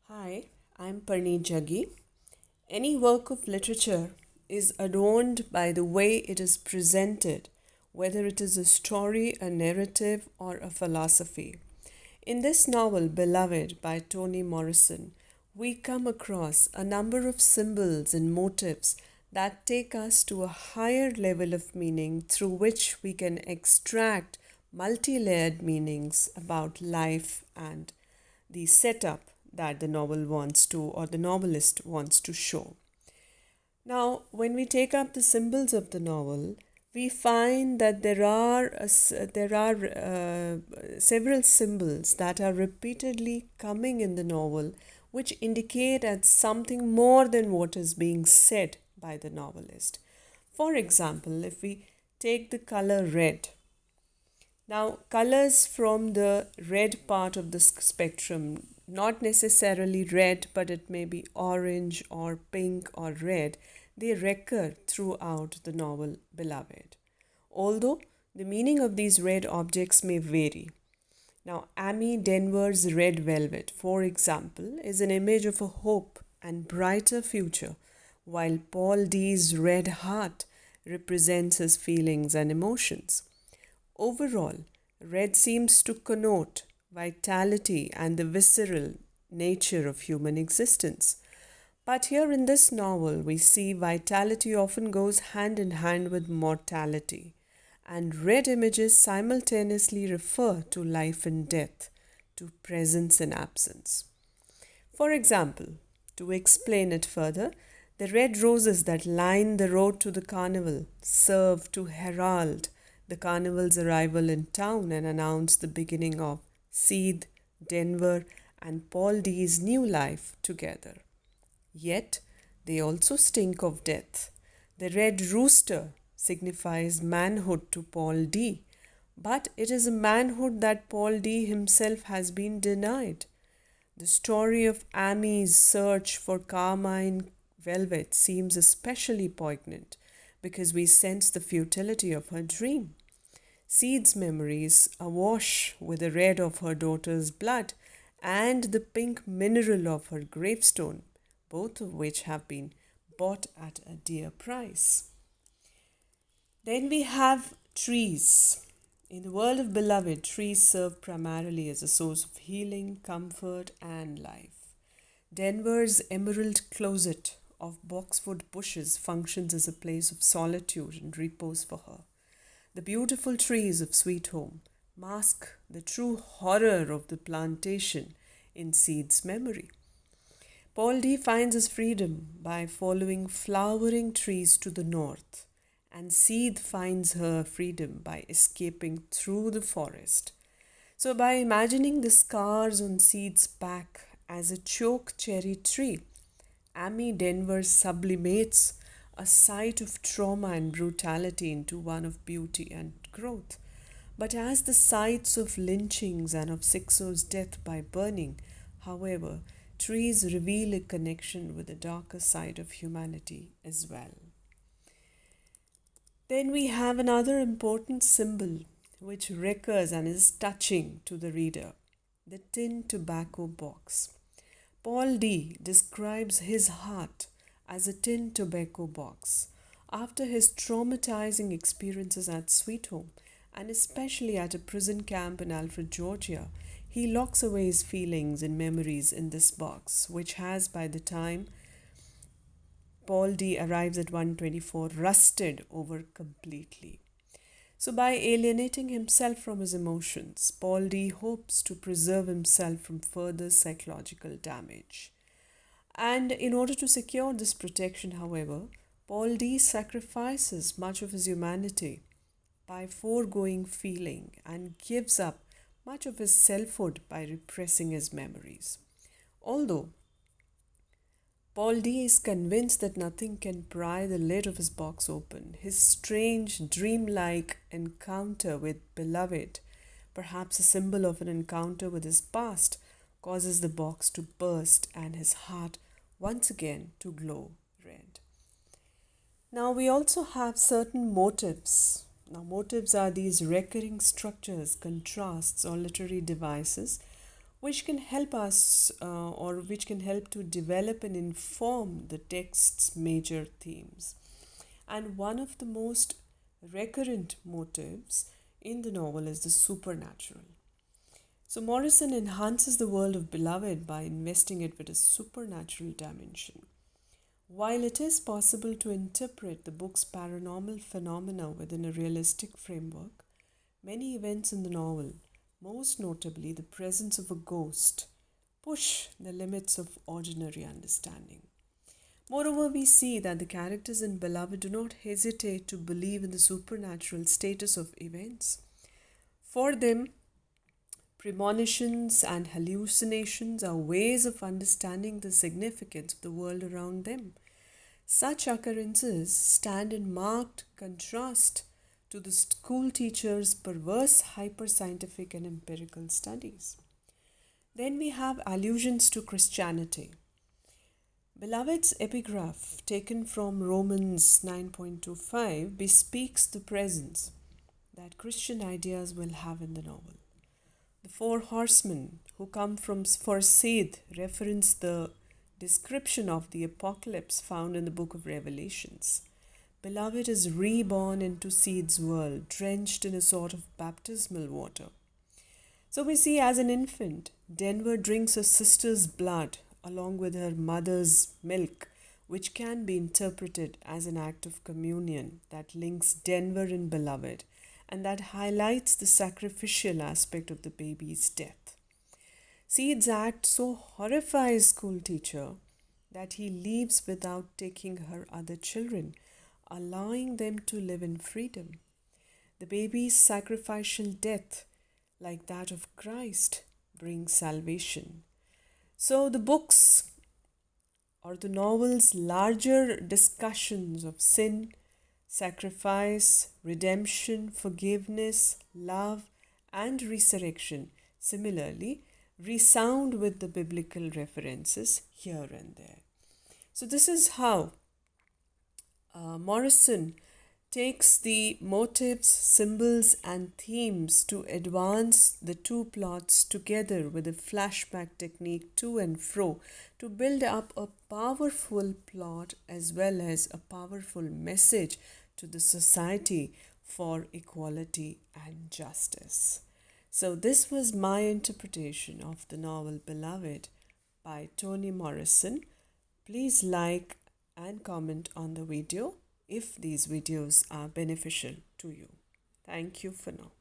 Hi, I'm Parneet Jaggi. Any work of literature is adorned by the way it is presented, whether it is a story, a narrative, or a philosophy. In this novel, Beloved by Toni Morrison, we come across a number of symbols and motifs that take us to a higher level of meaning through which we can extract multi layered meanings about life and the setup that the novel wants to or the novelist wants to show. Now, when we take up the symbols of the novel, we find that there are several symbols that are repeatedly coming in the novel, which indicate at something more than what is being said by the novelist. For example, if we take the color red, now, colors from the red part of the spectrum, not necessarily red, but it may be orange or pink or red, they recur throughout the novel Beloved. Although the meaning of these red objects may vary. Now, Amy Denver's red velvet, for example, is an image of a hope and brighter future, while Paul D's red heart represents his feelings and emotions. Overall, red seems to connote vitality and the visceral nature of human existence. But here in this novel, we see vitality often goes hand in hand with mortality, and red images simultaneously refer to life and death, to presence and absence. For example, to explain it further, the red roses that line the road to the carnival serve to herald the carnival's arrival in town and announce the beginning of Seed, Denver, and Paul D's new life together. Yet, they also stink of death. The red rooster signifies manhood to Paul D, but it is a manhood that Paul D himself has been denied. The story of Amy's search for carmine velvet seems especially poignant because we sense the futility of her dream. Seed's memories awash with the red of her daughter's blood and the pink mineral of her gravestone, both of which have been bought at a dear price. Then we have trees. In the world of Beloved, trees serve primarily as a source of healing, comfort, and life. Denver's emerald closet of boxwood bushes functions as a place of solitude and repose for her. The beautiful trees of Sweet Home mask the true horror of the plantation in Seed's memory. Paul D finds his freedom by following flowering trees to the north, and Seed finds her freedom by escaping through the forest. So, by imagining the scars on Seed's back as a choke cherry tree, Amy Denver sublimates a sight of trauma and brutality into one of beauty and growth. But as the sites of lynchings and of Sixo's death by burning, however, trees reveal a connection with the darker side of humanity as well. Then we have another important symbol which recurs and is touching to the reader, the tin tobacco box. Paul D describes his heart as a tin tobacco box after his traumatizing experiences at Sweet Home and especially at a prison camp in Alfred, Georgia. He locks away his feelings and memories in this box, which has, by the time Paul D arrives at 124, rusted over completely. So, by alienating himself from his emotions, Paul D hopes to preserve himself from further psychological damage. And in order to secure this protection, however, Paul D sacrifices much of his humanity by foregoing feeling and gives up much of his selfhood by repressing his memories. Although Paul D is convinced that nothing can pry the lid of his box open, his strange, dreamlike encounter with Beloved, perhaps a symbol of an encounter with his past, causes the box to burst and his heart once again to glow red. Now, we also have certain motives. Now, motives are these recurring structures, contrasts, or literary devices which can help us or which can help to develop and inform the text's major themes. And one of the most recurrent motives in the novel is the supernatural. So Morrison enhances the world of Beloved by investing it with a supernatural dimension. While it is possible to interpret the book's paranormal phenomena within a realistic framework, many events in the novel, most notably the presence of a ghost, push the limits of ordinary understanding. Moreover, we see that the characters in Beloved do not hesitate to believe in the supernatural status of events. For them, premonitions and hallucinations are ways of understanding the significance of the world around them. Such occurrences stand in marked contrast to the school teacher's perverse hyper-scientific and empirical studies. Then we have allusions to Christianity. Beloved's epigraph, taken from Romans 9.25, bespeaks the presence that Christian ideas will have in the novel. The four horsemen who come from for Seth reference the description of the apocalypse found in the book of Revelations. Beloved is reborn into Seth's world, drenched in a sort of baptismal water. So we see as an infant, Denver drinks her sister's blood along with her mother's milk, which can be interpreted as an act of communion that links Denver and Beloved and that highlights the sacrificial aspect of the baby's death. Seth's act so horrifies school teacher that he leaves without taking her other children, allowing them to live in freedom. The baby's sacrificial death, like that of Christ, brings salvation. So the books or the novel's larger discussions of sin, sacrifice, redemption, forgiveness, love, and resurrection similarly resound with the biblical references here and there. So this is how Morrison takes the motives, symbols, and themes to advance the two plots together with a flashback technique to and fro to build up a powerful plot as well as a powerful message to the society for equality and justice. So this was my interpretation of the novel Beloved by Toni Morrison. Please like and comment on the video if these videos are beneficial to you. Thank you for now.